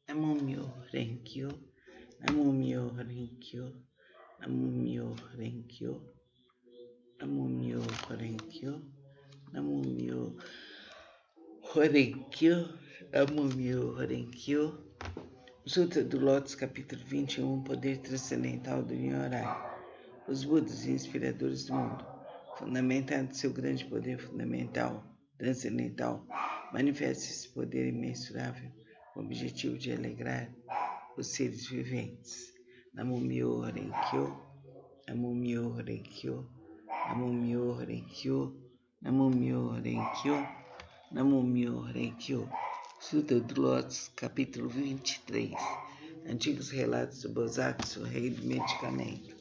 Namo Myo Renkyo, Namo Myo Renkyo, Namo Myo Renkyo, Namo Myo Renkyo, Namo Myo Renkyo, Namo Myo Renkyo. Sutra do Lótus, capítulo 21, Poder Transcendental do Nyorai. Os Budas e inspiradores do mundo, fundamentado seu grande poder fundamental, transcendental, manifesta esse poder imensurável com o objetivo de alegrar os seres viventes. Namo Myo Renkyo, Namo Myo Renkyo, Namo Myo Renkyo, Namo Myo Renkyo, Namo Myo Renkyo. Sutra do Lótus, capítulo 23. Antigos relatos do Bosatsu, rei do medicamento.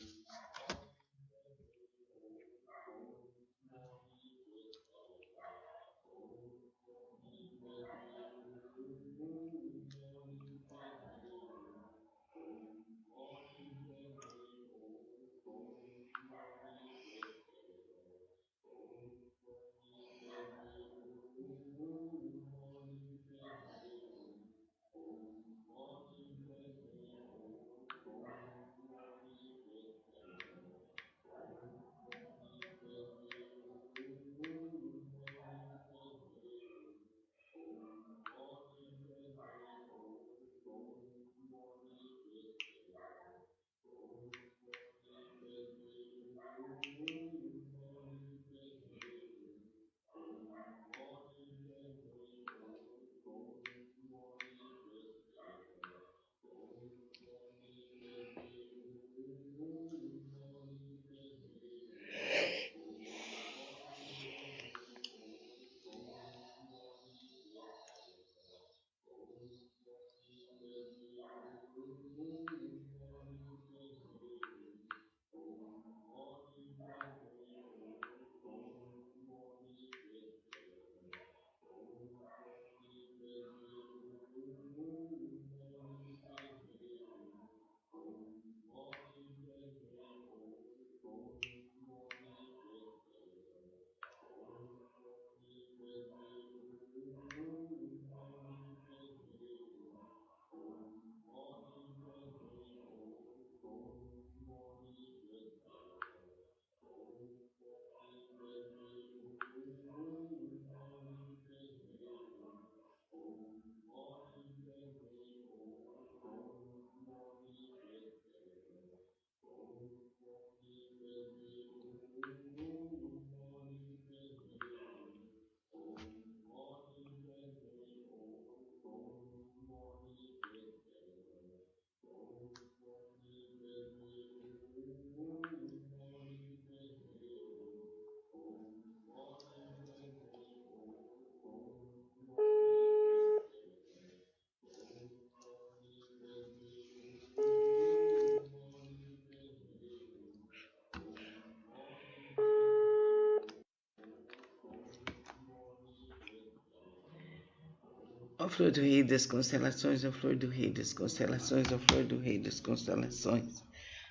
Ó flor do rei das constelações, ó flor do rei das constelações, ó flor do rei das constelações.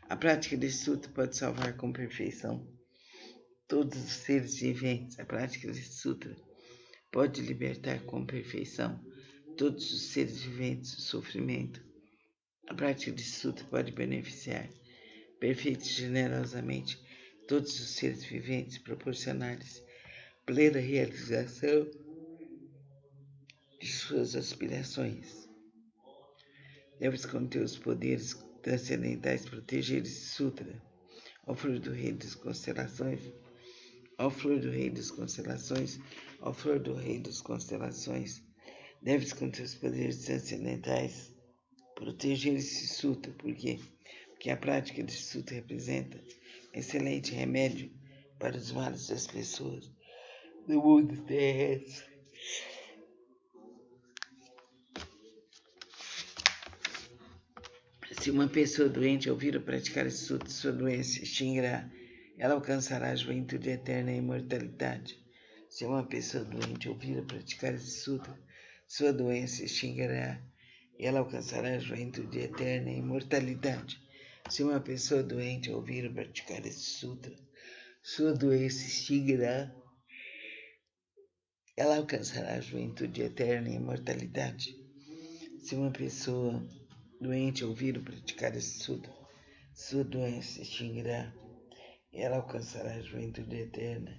A prática desse sutra pode salvar com perfeição todos os seres viventes. A prática desse sutra pode libertar com perfeição todos os seres viventes do sofrimento. A prática desse sutra pode beneficiar perfeita e generosamente todos os seres viventes, proporcionar-lhes plena realização de suas aspirações. Deve-se conter os poderes transcendentais proteger esse sutra. Ó flor do rei das constelações, ó flor do rei das constelações, ó flor do rei das constelações, deve-se conter os poderes transcendentais proteger esse sutra. Por quê? Porque a prática desse sutra representa excelente remédio para os males das pessoas do mundo terrestre. Se uma pessoa doente ouvir ou praticar esse sutra, sua doença se extinguirá. Ela alcançará a juventude eterna e a imortalidade. Se uma pessoa doente ouvir ou praticar esse sutra, sua doença se extinguirá. Ela alcançará a juventude eterna e a imortalidade. Se uma pessoa doente ouvir ou praticar esse sutra, sua doença se extinguirá. Ela alcançará a juventude eterna e a imortalidade. Se uma pessoa doente ouvir ou praticar esse sutra, sua doença se extinguirá e ela alcançará a juventude eterna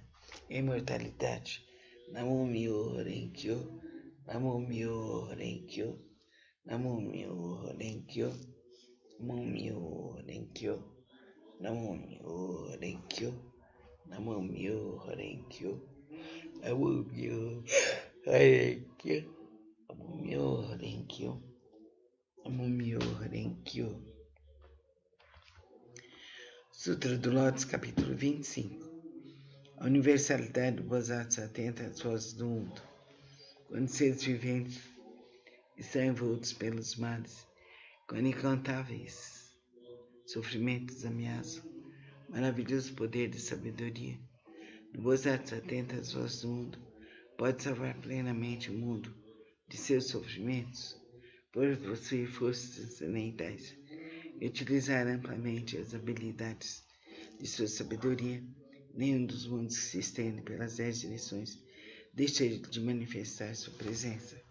e a imortalidade. Namo Myoho Renge-kyo, Namo Myoho Renge-kyo, Namo Myoho Renge-kyo, Namo Myoho Renge-kyo, Namo Myoho Renge-kyo, Namo Myoho Renge-kyo, Namo Myoho Renge-kyo, Namo Myoho Renge-kyo, Namo Myoho Renge-kyo. Sutra do Lótus, capítulo 25. A universalidade do Bodhisattva atenta às vozes do mundo. Quando seres viventes estão envoltos pelos males, quando incontáveis sofrimentos ameaçam, o maravilhoso poder de sabedoria do Bodhisattva atenta às vozes do mundo pode salvar plenamente o mundo de seus sofrimentos, por possuir forças transcendentais e utilizar amplamente as habilidades de sua sabedoria. Nenhum dos mundos que se estende pelas 10 direções deixa de manifestar sua presença.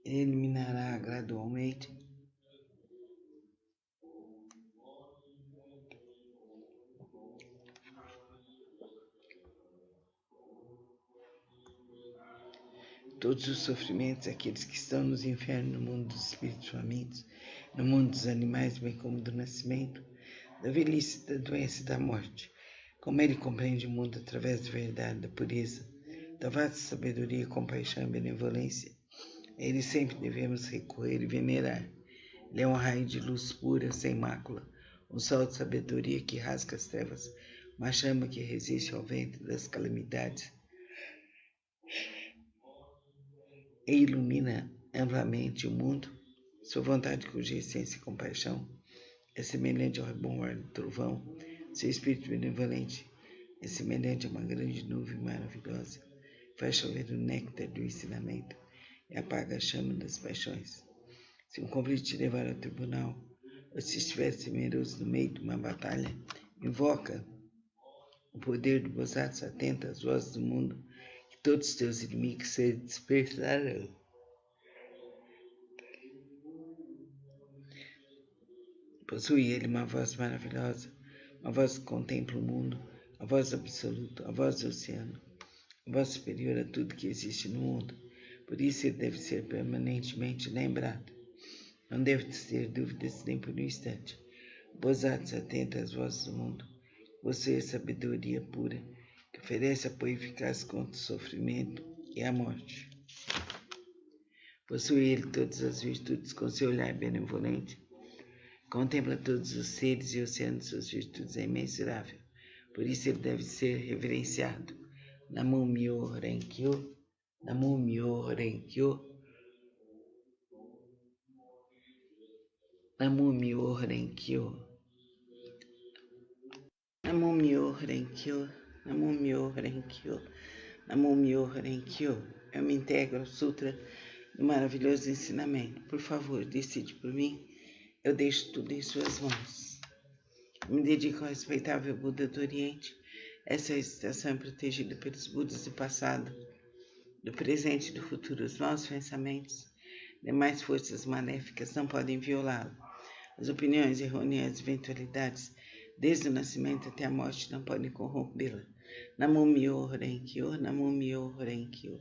Ele eliminará gradualmente todos os sofrimentos daqueles que estão nos infernos, no mundo dos espíritos famintos, no mundo dos animais, bem como do nascimento, da velhice, da doença e da morte. Como ele compreende o mundo através da verdade, da pureza, da vasta sabedoria, compaixão e benevolência, a ele sempre devemos recorrer e venerar. Ele é um raio de luz pura, sem mácula, um sol de sabedoria que rasga as trevas, uma chama que resiste ao vento das calamidades e ilumina amplamente o mundo. Sua vontade, cuja essência e compaixão é semelhante ao rebombar do trovão. Seu espírito benevolente é semelhante a uma grande nuvem maravilhosa, faz chover o néctar do ensinamento e apaga a chama das paixões. Se um conflito te levar ao tribunal, ou se estiver temeroso no meio de uma batalha, invoca o poder do Bodhisattva, atenta às vozes do mundo, que todos os teus inimigos se dispersarão. Possui ele uma voz maravilhosa, uma voz que contempla o mundo, a voz absoluta, a voz do oceano, a voz superior a tudo que existe no mundo. Por isso ele deve ser permanentemente lembrado. Não deve ter dúvidas nem por um instante. O Bodhisattva atenta às vozes do mundo, possui a sabedoria pura, que oferece apoio eficaz contra o sofrimento e a morte. Possui ele todas as virtudes com seu olhar benevolente, contempla todos os seres e o oceano de suas virtudes é imensurável. Por isso ele deve ser reverenciado. Namo Myoho Renge-kyo, Namo Myoho Renge-kyo, Namo Myoho Renge-kyo, Namo Myoho Renge-kyo, Namo Myoho Renge-kyo, Namo Myoho Renge-kyo. Eu me integro ao Sutra do maravilhoso ensinamento. Por favor, decide por mim. Eu deixo tudo em suas mãos. Me dedico ao respeitável Buda do Oriente. Essa estação é protegida pelos Budas do passado, do presente e do futuro. Os maus pensamentos, demais forças maléficas não podem violá-lo. As opiniões errôneas e as eventualidades, desde o nascimento até a morte, não podem corrompê-la. Namo Myoho Renge-kyo, Namo Myoho Renge-kyo,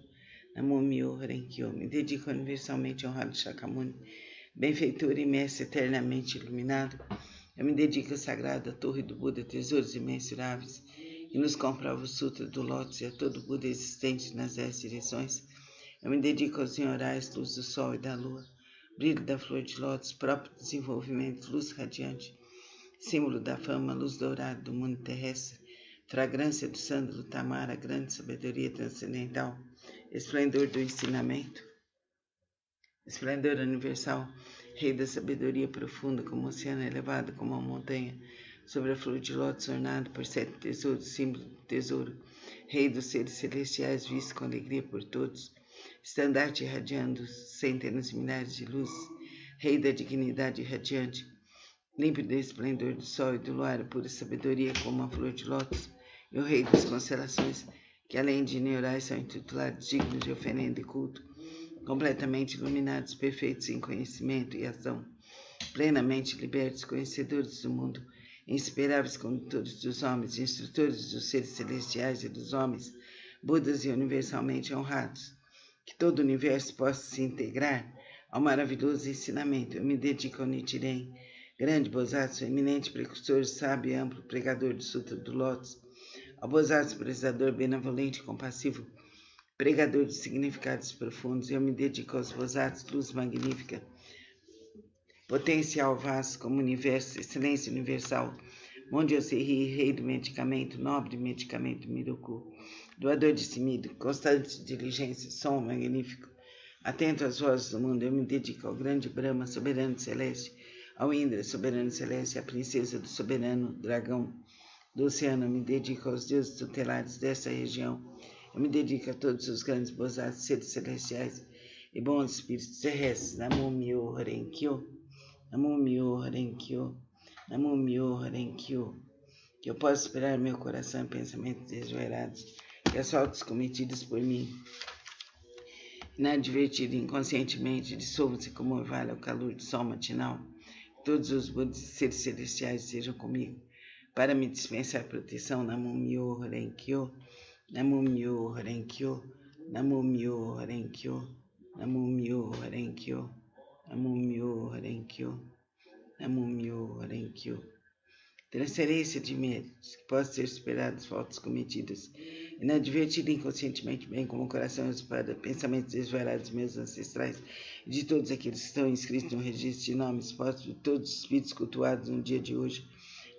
Namo Myoho Renge-kyo. Me dedico universalmente ao honrado Shakyamuni, benfeitor e mestre eternamente iluminado. Eu me dedico ao sagrado à Torre do Buda, tesouros imensuráveis, que nos comprova o Sutra do Lótus e a todo Buda existente nas 10 direções. Eu me dedico aos senhorais, luz do sol e da lua, brilho da flor de lótus, próprio desenvolvimento, luz radiante, símbolo da fama, luz dourada do mundo terrestre, fragrância do sândalo tamara, grande sabedoria transcendental, esplendor do ensinamento, esplendor universal, rei da sabedoria profunda, como o oceano elevado, como a montanha, sobre a flor de lótus ornado por 7 tesouros, símbolo do tesouro, rei dos seres celestiais, visto com alegria por todos, estandarte irradiando centenas de milhares de luzes, rei da dignidade radiante, límpido esplendor do sol e do luar, pura sabedoria como a flor de lótus, e o rei das constelações, que além de neurais são intitulados dignos de oferenda e culto, completamente iluminados, perfeitos em conhecimento e ação, plenamente libertos, conhecedores do mundo, inspiráveis condutores dos homens, instrutores dos seres celestiais e dos homens, Budas e universalmente honrados. Que todo o universo possa se integrar ao maravilhoso ensinamento. Eu me dedico ao Nichiren, grande Bosatsu, eminente precursor, sábio e amplo pregador do Sutra do Lótus, ao Bosatsu, prezador, benevolente e compassivo, pregador de significados profundos. Eu me dedico aos Bosatsu, luz magnífica, potencial vasto como universo, excelência universal, Monde Osiri, rei do medicamento, nobre medicamento Miruku, doador de simido, constante diligência, som magnífico, atento às vozes do mundo. Eu me dedico ao grande Brahma, soberano celeste, ao Indra, soberano celeste, à princesa do soberano dragão do oceano. Eu me dedico aos deuses tutelares dessa região. Eu me dedico a todos os grandes Bosatsu, seres celestiais e bons espíritos terrestres. Namo Myoho Renkyo, Namo Myoho Renkyo, Namo Myoho Renkyo. Que eu possa esperar meu coração em pensamentos desjoelhados, que as faltas cometidas por mim, inadvertido inconscientemente, dissolvam-se como orvalho ao calor do sol matinal. Que todos os Budas e seres celestiais sejam comigo, para me dispensar proteção. Namo Myoho Renkyo, Namo Myoho Renkyo, Namo Myoho Renkyo, Namo Myoho Renkyo, Namo Myoho Renkyo, Namo Myoho Renkyo. Transferência de méritos, que possam ser superadas faltas cometidas, inadvertida inconscientemente, bem como o coração e a espada, pensamentos desvarados de meus ancestrais e de todos aqueles que estão inscritos no registro de nomes, postos de todos os espíritos cultuados no dia de hoje,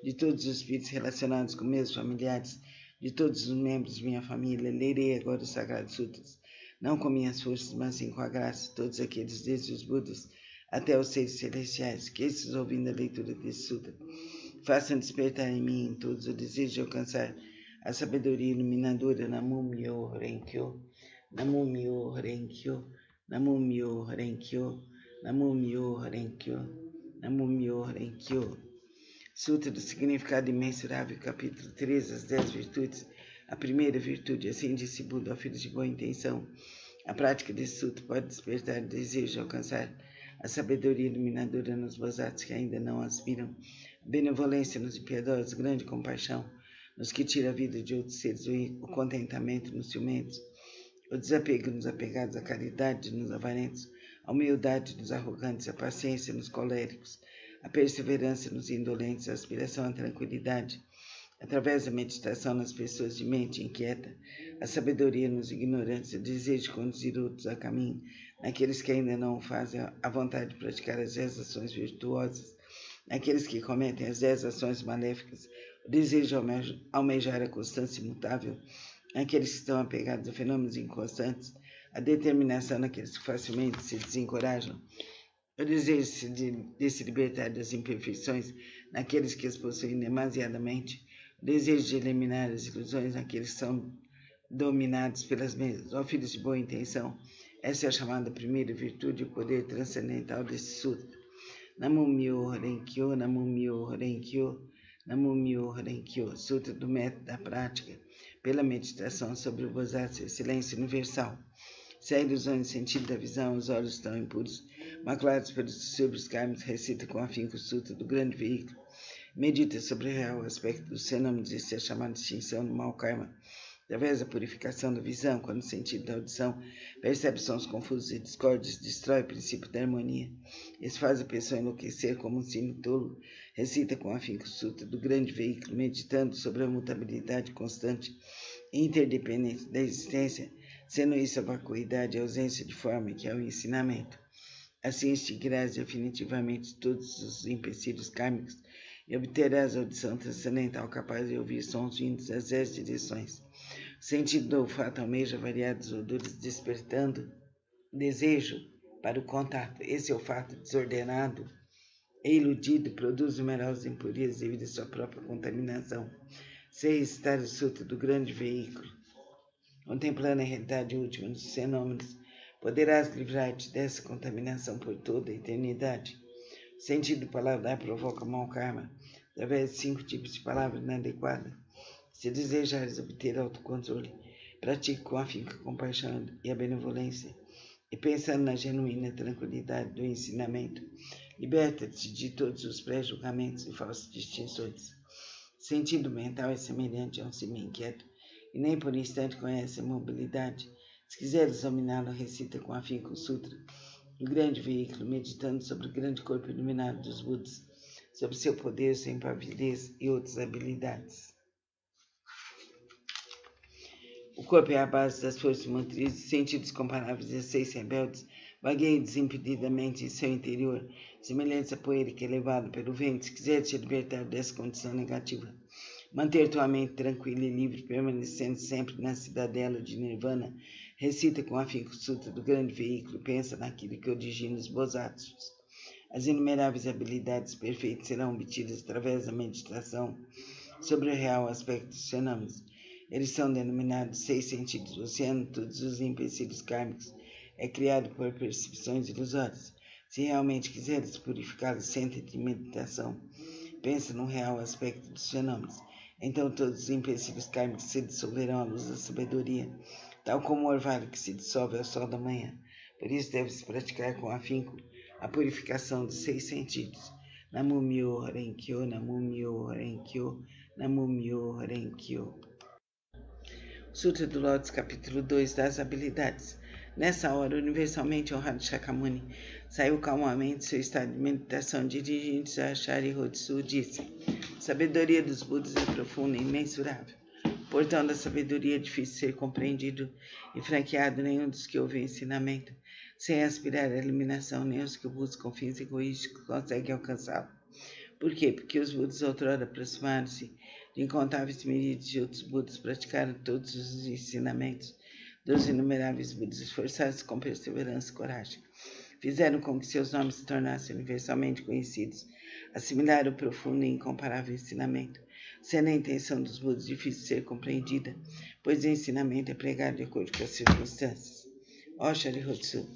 de todos os espíritos relacionados com meus familiares, de todos os membros de minha família. Lerei agora os Sagrados Sutras, não com minhas forças, mas sim com a graça de todos aqueles, desde os Budas até os seres celestiais, que esses, ouvindo a leitura desse sutra, façam despertar em mim em todos o desejo de alcançar a sabedoria iluminadora. Namo Myoho Renkyo, Namo Myoho Renkyo, Namo Myoho Renkyo, Namo Myoho Renkyo, Namo Myoho Renkyo. Sutra do Significado Imensurável, capítulo 13, as 10 virtudes. A primeira virtude, assim disse Buda ao filho de boa intenção. A prática desse sutra pode despertar o desejo de alcançar a sabedoria iluminadora nos Bosatsu que ainda não aspiram, a benevolência nos impiedosos, grande compaixão nos que tira a vida de outros seres, o contentamento nos ciumentos, o desapego nos apegados, a caridade nos avarentos, a humildade nos arrogantes, a paciência nos coléricos, a perseverança nos indolentes, a aspiração à tranquilidade, através da meditação nas pessoas de mente inquieta, a sabedoria nos ignorantes, o desejo de conduzir outros a caminho, naqueles que ainda não o fazem, a vontade de praticar as 10 ações virtuosas, naqueles que cometem as 10 ações maléficas, o desejo de almejar a constância imutável, naqueles que estão apegados a fenômenos inconstantes, a determinação naqueles que facilmente se desencorajam, o desejo de se libertar das imperfeições naqueles que as possuem demasiadamente, o desejo de eliminar as ilusões naqueles que são dominados pelas mesmas. Ó filhos de boa intenção, essa é a chamada primeira virtude e o poder transcendental desse sutra. Namo Myoho Renkyo, Namo Myoho Renkyo, Namo Myoho Renkyo. Sutra do método da prática, pela meditação sobre o Bosatsu, excelência universal. Se há ilusões no sentido da visão, os olhos estão impuros, maculados pelos distúrbios kármicos, recita com afinco o sutra do grande veículo. Medita sobre o real aspecto dos fenômenos e se é chamada extinção do mau karma. Através da purificação da visão, quando o sentido da audição percebe sons confusos e discórdios, destrói o princípio da harmonia. Isso faz a pessoa enlouquecer como um sino tolo. Recita com afinco o sutra do grande veículo, meditando sobre a mutabilidade constante e interdependente da existência, sendo isso a vacuidade e a ausência de forma que é o ensinamento. Assim extinguirás definitivamente todos os empecilhos kármicos e obterás a audição transcendental capaz de ouvir sons vindos das 10 direções. O sentido do olfato almeja variados odores, despertando desejo para o contato. Esse olfato desordenado e iludido produz numerosas impurezas devido à sua própria contaminação. Se recitar o sutra do grande veículo, contemplando a realidade última dos fenômenos, poderás livrar-te dessa contaminação por toda a eternidade. O sentido do paladar provoca mau karma, através de 5 tipos de palavras inadequadas. Se desejares obter autocontrole, pratique com afinco a compaixão e a benevolência, e pensando na genuína tranquilidade do ensinamento, liberta-te de todos os pré-julgamentos e falsas distinções. O sentido mental é semelhante a um cimo inquieto e nem por instante conhece a mobilidade. Se quiseres dominá-lo, recita com afinco o Sutra, o grande veículo, meditando sobre o grande corpo iluminado dos Budas, sobre seu poder, sua impavidez e outras habilidades. O corpo é a base das forças motrizes, sentidos comparáveis a 6 rebeldes, vagueiam desimpedidamente em seu interior, semelhantes à poeira que é levada pelo vento. Se quiseres te libertar dessa condição negativa, manter tua mente tranquila e livre, permanecendo sempre na cidadela de Nirvana, recita com afinco o Sutra do grande veículo, pensa naquilo que origina os Bodhisattvas. As inumeráveis habilidades perfeitas serão obtidas através da meditação sobre o real aspecto dos fenômenos. Eles são denominados 6 sentidos. O oceano, todos os empecilhos kármicos, é criado por percepções ilusórias. Se realmente quiseres purificá-los, senta-te em meditação. Pensa no real aspecto dos fenômenos. Então todos os empecilhos kármicos se dissolverão à luz da sabedoria, tal como o orvalho que se dissolve ao sol da manhã. Por isso deve-se praticar com afinco a purificação dos 6 sentidos. Namu Myoho Renge-kyo, Namu Myoho Renge-kyo, Namu Myoho Renge-kyo. Sutra do Lótus, capítulo 2, das habilidades. Nessa hora, universalmente honrado Shakyamuni saiu calmamente de seu estado de meditação, dirigindo-se a Sharihatsu, disse: sabedoria dos Budas é profunda e imensurável. O portão da sabedoria é difícil de ser compreendido e franqueado nenhum dos que ouvem ensinamento, sem aspirar à eliminação, nem os que buscam fins egoísticos conseguem alcançá-lo. Por quê? Porque os Budas outrora aproximaram-se de incontáveis miríades de outros Budas, praticaram todos os ensinamentos dos inumeráveis Budas, esforçados com perseverança e coragem. Fizeram com que seus nomes se tornassem universalmente conhecidos, assimilaram o profundo e incomparável ensinamento, sendo a intenção dos Budas difícil de ser compreendida, pois o ensinamento é pregado de acordo com as circunstâncias. Ó Sharihatsu,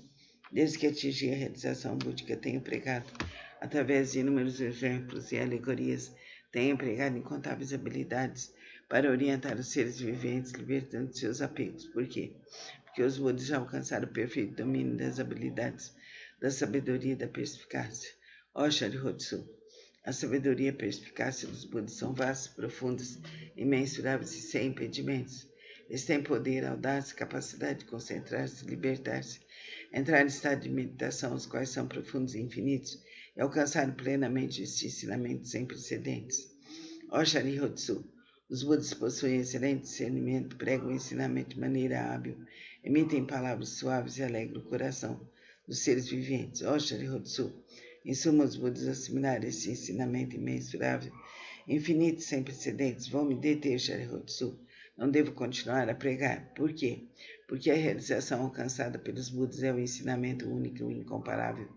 desde que atingi a realização búdica, tenho pregado, através de inúmeros exemplos e alegorias, tenho empregado incontáveis habilidades para orientar os seres viventes, libertando seus apegos. Por quê? Porque os Budas já alcançaram o perfeito domínio das habilidades, da sabedoria e da perspicácia. Ó Sharihatsu, a sabedoria e a perspicácia dos Budas são vastas, profundas, imensuráveis e sem impedimentos. Eles têm poder, audácia, capacidade de concentrar-se, libertar-se, entrar em estado de meditação, os quais são profundos e infinitos, e alcançaram plenamente este ensinamento sem precedentes. Ó Sharihatsu, os Budas possuem excelente discernimento, pregam o ensinamento de maneira hábil, emitem palavras suaves e alegram o coração dos seres viventes. Ó Sharihatsu, em suma, os Budas assimilaram esse ensinamento imensurável, infinito e sem precedentes. Vão me deter, Sharihatsu. Não devo continuar a pregar. Por quê? Porque a realização alcançada pelos Budas é o ensinamento único e incomparável,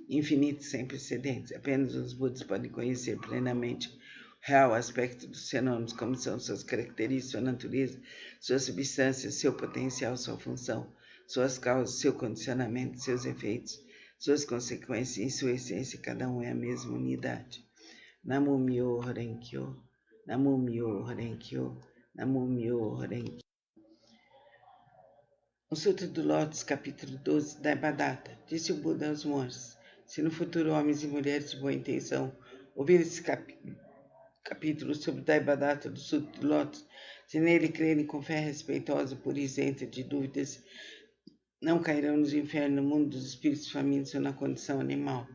infinito sem precedentes. Apenas os Budas podem conhecer plenamente o real aspecto dos fenômenos, como são suas características, sua natureza, sua substância, seu potencial, sua função, suas causas, seu condicionamento, seus efeitos, suas consequências. Em sua essência, cada um é a mesma unidade. Namu Myoho Renge-kyo, Namu Myoho Renge-kyo, Namu Myoho Renge-kyo. O Sutra do Lótus, capítulo 12, da Devadatta. Disse o Buda aos monges: se no futuro homens e mulheres de boa intenção ouvirem esse capítulo sobre Devadatta do Sutra do Lótus, se nele crerem com fé respeitosa, pura e isenta de dúvidas, não cairão no inferno, no mundo dos espíritos famintos ou na condição animal.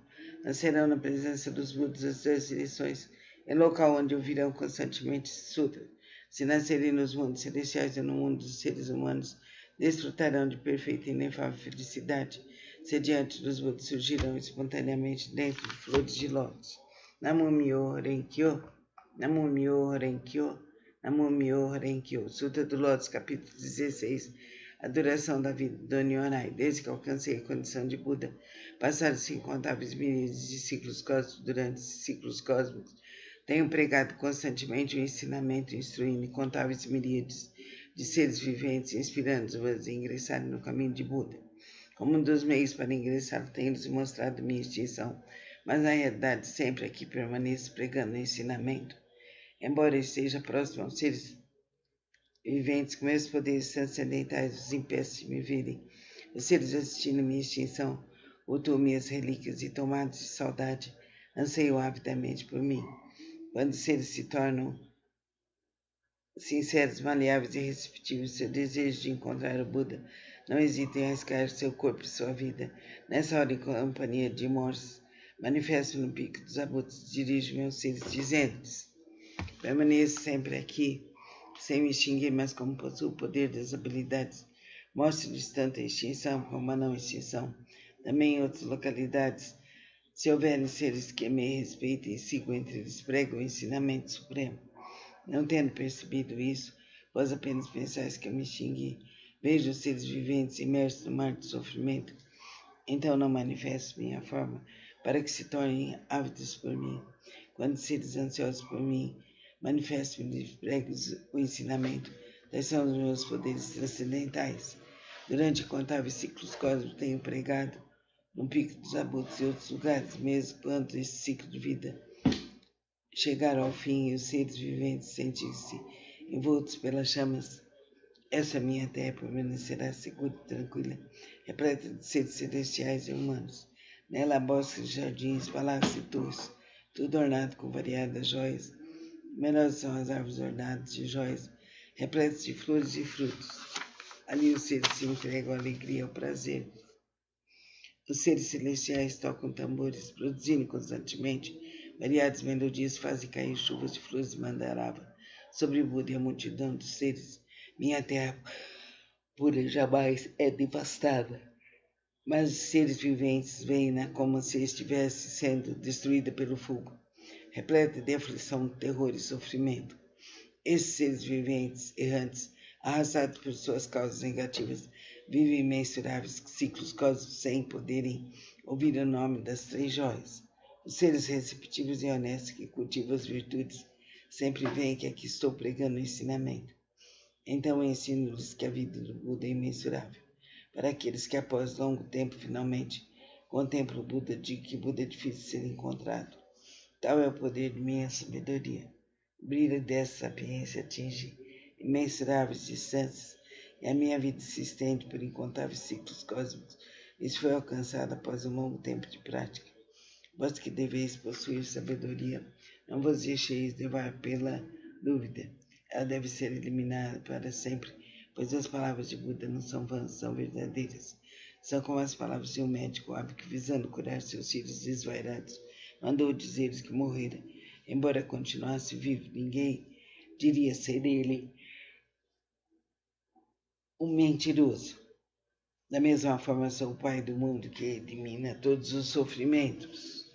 Nascerão na presença dos Budas das 10 direções, é local onde ouvirão constantemente esse sutra. Se nascerem nos mundos celestiais ou no mundo dos seres humanos, desfrutarão de perfeita e inefável felicidade. Se diante dos Budas surgirão espontaneamente dentro de flores de lótus. Namu Myoho Renge-kyo, Namu Myoho Renge-kyo, Namu Myoho Renge-kyo. Sutra do Lótus, capítulo 16. A duração da vida do Nyorai. Desde que alcancei a condição de Buda, passaram-se incontáveis milhares de ciclos cósmicos. Durante esses ciclos cósmicos, tenho pregado constantemente o ensinamento, instruindo incontáveis miríades de seres viventes, inspirando-os a ingressarem no caminho de Buda. Como um dos meios para ingressar, tenho-lhes mostrado minha extinção, mas na realidade sempre aqui permaneço pregando o ensinamento. Embora eu esteja próximo aos seres viventes, com meus poderes transcendentais os impeçam de me verem. Os seres assistindo minha extinção, cultuam minhas relíquias e, tomados de saudade, anseiam avidamente por mim. Quando os seres se tornam sinceros, maleáveis e receptivos, seu desejo de encontrar o Buda, não hesitem em arriscar seu corpo e sua vida. Nessa hora, em companhia de monges, manifesto no pico dos abutres, dirijo-me aos seres, dizendo-lhes: permaneço sempre aqui, sem me extinguir, mas como possuo o poder das habilidades, mostro-lhes tanto a extinção como a não extinção. Também em outras localidades, se houverem seres que me respeitem e sigam entre eles, pregam o ensinamento supremo. Não tendo percebido isso, vós apenas pensais que eu me extingui. Vejo os seres viventes imersos no mar de sofrimento, então não manifesto minha forma, para que se tornem ávidos por mim. Quando seres ansiosos por mim, manifesto-me, prego o ensinamento. Tais são os meus poderes transcendentais. Durante incontáveis ciclos cósmicos tenho pregado no pico dos abutres e outros lugares, mesmo quando esse ciclo de vida chegar ao fim e os seres viventes sentirem-se envoltos pelas chamas, essa minha terra permanecerá segura e tranquila, repleta de seres celestiais e humanos. Nela há bosques, jardins, palácios e torres, tudo ornado com variadas joias. Numerosas são as árvores ornadas de joias, repletas de flores e frutos. Ali os seres se entregam à alegria e ao prazer. Os seres celestiais tocam tambores, produzindo constantemente variadas melodias, fazem cair chuvas de flores de mandarava sobre o Buda e a multidão dos seres. Minha terra pura jamais é devastada, mas os seres viventes veem-na como se estivesse sendo destruída pelo fogo, repleta de aflição, terror e sofrimento. Esses seres viventes, errantes, arrasados por suas causas negativas, vivem imensuráveis ciclos cósmicos sem poderem ouvir o nome das três joias. Os seres receptivos e honestos que cultivam as virtudes sempre veem que aqui estou pregando o ensinamento. Então ensino-lhes que a vida do Buda é imensurável. Para aqueles que após longo tempo finalmente contemplam o Buda, digo que o Buda é difícil de ser encontrado. Tal é o poder de minha sabedoria. O brilho dessa sapiência atinge imensuráveis distâncias e a minha vida se estende por incontáveis ciclos cósmicos. Isso foi alcançado após um longo tempo de prática. Vós que deveis possuir sabedoria, não vos deixeis levar pela dúvida. Ela deve ser eliminada para sempre, pois as palavras de Buda não são vãs, são verdadeiras. São como as palavras de um médico hábil que, visando curar seus filhos desvairados, mandou dizer-lhes que morrera. Embora continuasse vivo, ninguém diria ser ele um mentiroso. Da mesma forma, sou o Pai do mundo que elimina todos os sofrimentos.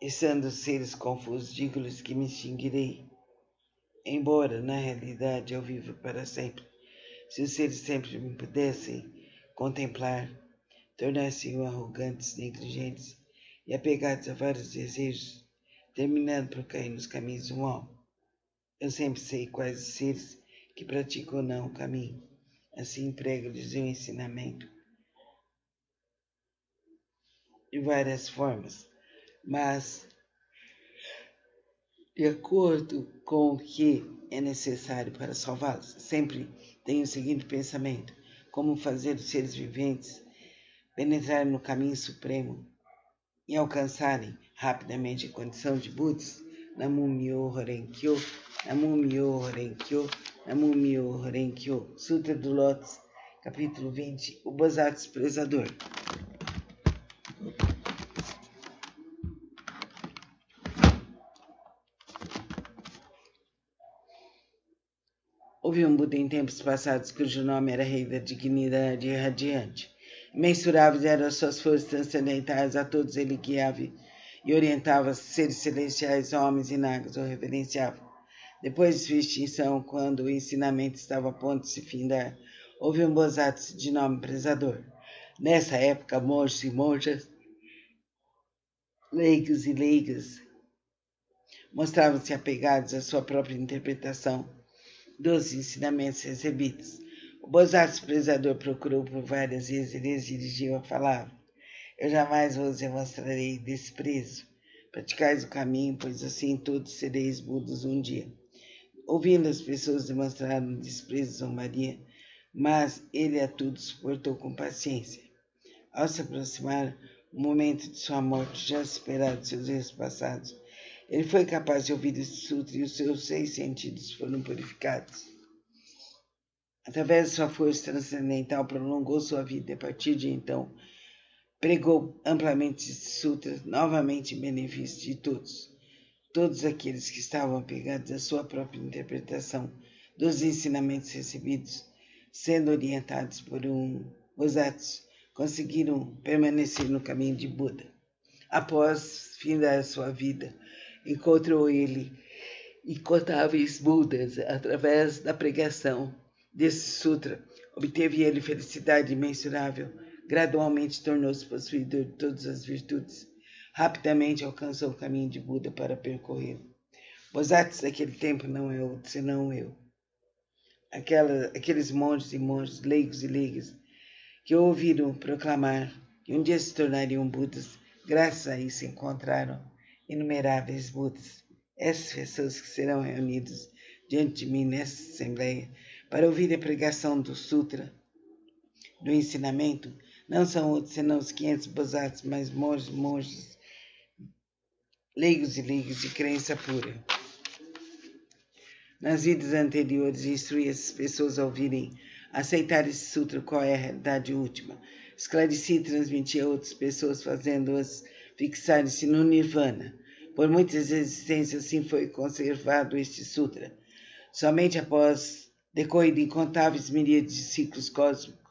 Estando os seres confusos, digo-lhes que me extinguirei, embora, na realidade, eu viva para sempre. Se os seres sempre me pudessem contemplar, tornar-se-iam arrogantes, negligentes e apegados a vários desejos, terminando por cair nos caminhos do mal. Eu sempre sei quais os seres que praticam ou não o caminho. Assim prego-lhes o ensinamento de várias formas, mas de acordo com o que é necessário para salvá-los. Sempre tenho o seguinte pensamento: como fazer os seres viventes penetrar no caminho supremo e alcançarem rapidamente a condição de Budas. Namu-myoho Renge-kyo, Namu-myoho Renge-kyo, Namu-myoho Renge-kyo. Sutra do Lótus, capítulo 20, o Bodhisattva Desprezador. Houve um Buda em tempos passados cujo nome era Rei da Dignidade Irradiante. Imensuráveis eram as suas forças transcendentais, a todos ele guiava e orientava seres celestiais, homens e nagas o reverenciavam. Depois de sua extinção, quando o ensinamento estava a ponto de se findar, houve um Bodhisattva de nome Prezador. Nessa época, monges e monjas, leigos e leigas, mostravam-se apegados à sua própria interpretação dos ensinamentos recebidos. O Bodhisattva Prezador procurou por várias vezes e lhes dirigiu a palavra: eu jamais vos demonstrarei desprezo. Praticais o caminho, pois assim todos sereis Budas um dia. Ouvindo as pessoas demonstraram desprezo e zombaria, mas ele a tudo suportou com paciência. Ao se aproximar o momento de sua morte, já superado seus erros passados, ele foi capaz de ouvir esse sutra e os seus 6 sentidos foram purificados. Através de sua força transcendental, prolongou sua vida e, a partir de então, pregou amplamente esse sutra, novamente em benefício de todos. Todos aqueles que estavam apegados à sua própria interpretação dos ensinamentos recebidos, sendo orientados por Bosatsu, conseguiram permanecer no caminho de Buda. Após findar sua vida, encontrou ele incontáveis Budas através da pregação desse sutra. Obteve ele felicidade imensurável. Gradualmente tornou-se possuidor de todas as virtudes. Rapidamente alcançou o caminho de Buda para percorrer. Bosatsu daquele tempo não é outro senão eu. Aqueles monges e monges, leigos e leigas, que ouviram proclamar que um dia se tornariam Budas, graças a isso encontraram inumeráveis Budas. Essas pessoas que serão reunidas diante de mim nessa assembleia para ouvir a pregação do sutra, do ensinamento, não são outros senão os 500 Bosatsus, mais monges, leigos e leigas de crença pura. Nas vidas anteriores, instruí essas pessoas a ouvirem, aceitar esse sutra, qual é a realidade última. Esclareci e transmiti a outras pessoas, fazendo-as fixarem-se no Nirvana. Por muitas existências, assim foi conservado este sutra. Somente após decorrido incontáveis miríades de ciclos cósmicos,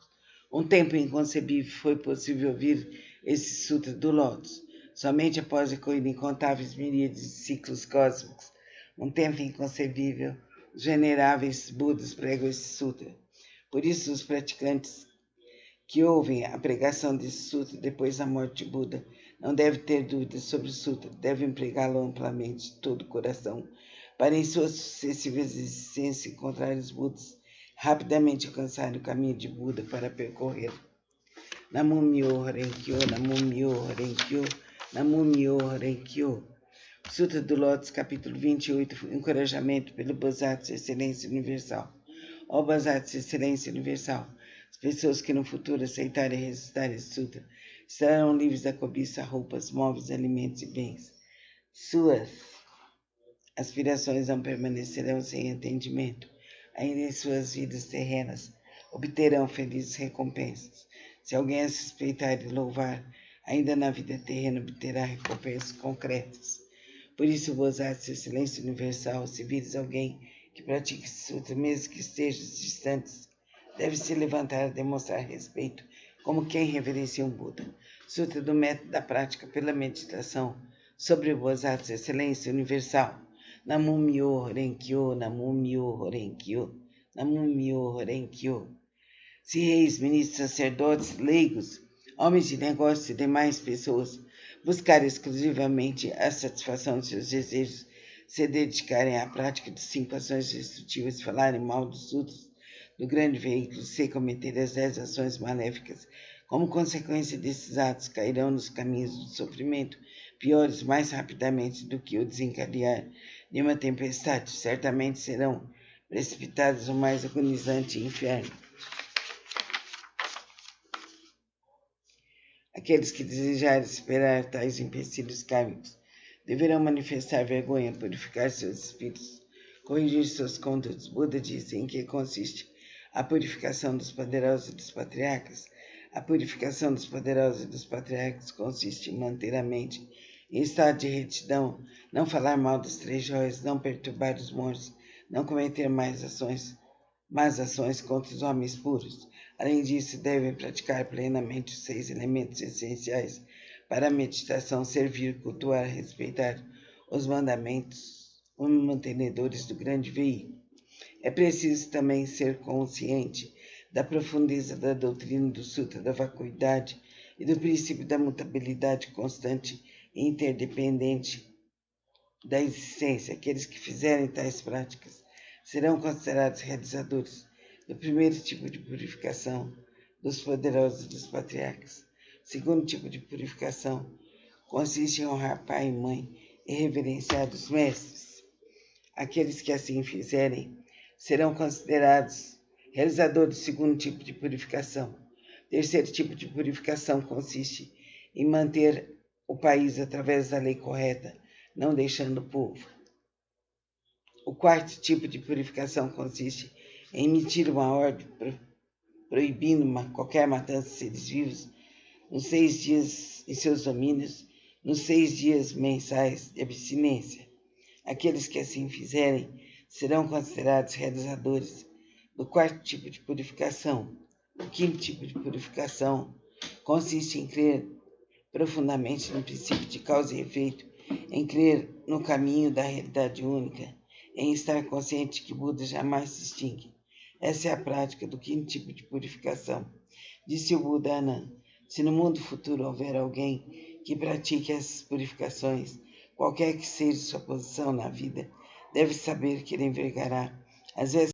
um tempo inconcebível, foi possível ouvir esse sutra do Lótus. Somente após decorrido incontáveis miríades de ciclos cósmicos, um tempo inconcebível, os veneráveis Budas pregam esse sutra. Por isso, os praticantes que ouvem a pregação desse sutra depois da morte de Buda não devem ter dúvidas sobre o sutra, devem pregá-lo amplamente de todo o coração, para em suas sucessivas existências encontrar os Budas, rapidamente alcançarem o caminho de Buda para percorrer. Namo Myoho Renkyo, Namo Myoho Renkyo, Namo Myoho Renkyo. Sutra do Lótus, capítulo 28, encorajamento pelo Bosatsu Excelência Universal. Ó Bosatsu Excelência Universal, as pessoas que no futuro aceitarem e recitar esse sutra estarão livres da cobiça, roupas, móveis, alimentos e bens. Suas aspirações não permanecerão sem entendimento. Ainda em suas vidas terrenas obterão felizes recompensas. Se alguém as respeitar e louvar, ainda na vida terrena obterá recompensas concretas. Por isso, Bosatsu Excelência Universal, se vires alguém que pratique esse sutra, mesmo que estejas distantes, deve se levantar a demonstrar respeito, como quem reverencia um Buda. Sutra do método da prática pela meditação sobre o Bosatsu Excelência Universal. Namo Myoho Renkyo, Namo Myoho Renkyo, Namo Myoho Renkyo. Se reis, ministros, sacerdotes, leigos, homens de negócios e demais pessoas buscarem exclusivamente a satisfação de seus desejos, se dedicarem à prática de 5 ações destrutivas, falarem mal dos sutras, do grande veículo, se cometerem as 10 ações maléficas, como consequência desses atos, cairão nos caminhos do sofrimento, piores mais rapidamente do que o desencadear de uma tempestade, certamente serão precipitados no mais agonizante inferno. Aqueles que desejarem superar tais empecilhos kármicos deverão manifestar vergonha, purificar seus espíritos, corrigir suas condutas. Buda disse em que consiste a purificação dos poderosos e dos patriarcas. A purificação dos poderosos e dos patriarcas consiste em manter a mente em estado de retidão, não falar mal das 3 joias, não perturbar os monges, não cometer más ações contra os homens puros. Além disso, devem praticar plenamente os 6 elementos essenciais para a meditação, servir, cultuar, respeitar os mandamentos, os mantenedores do grande veículo. É preciso também ser consciente da profundeza da doutrina do Sutra da Vacuidade e do princípio da mutabilidade constante e interdependente da existência. Aqueles que fizerem tais práticas serão considerados realizadores do primeiro tipo de purificação dos poderosos e dos patriarcas. O segundo tipo de purificação consiste em honrar pai e mãe e reverenciar os mestres. Aqueles que assim fizerem serão considerados realizador do segundo tipo de purificação. O terceiro tipo de purificação consiste em manter o país através da lei correta, não deixando o povo. O quarto tipo de purificação consiste em emitir uma ordem proibindo qualquer matança de seres vivos nos 6 dias em seus domínios, nos 6 dias mensais de abstinência. Aqueles que assim fizerem serão considerados realizadores do quarto tipo de purificação. O quinto tipo de purificação consiste em crer profundamente no princípio de causa e efeito, em crer no caminho da realidade única, em estar consciente que Buda jamais se extingue. Essa é a prática do quinto tipo de purificação. Disse o Buda Anand: se no mundo futuro houver alguém que pratique essas purificações, qualquer que seja sua posição na vida, deve saber que ele envergará as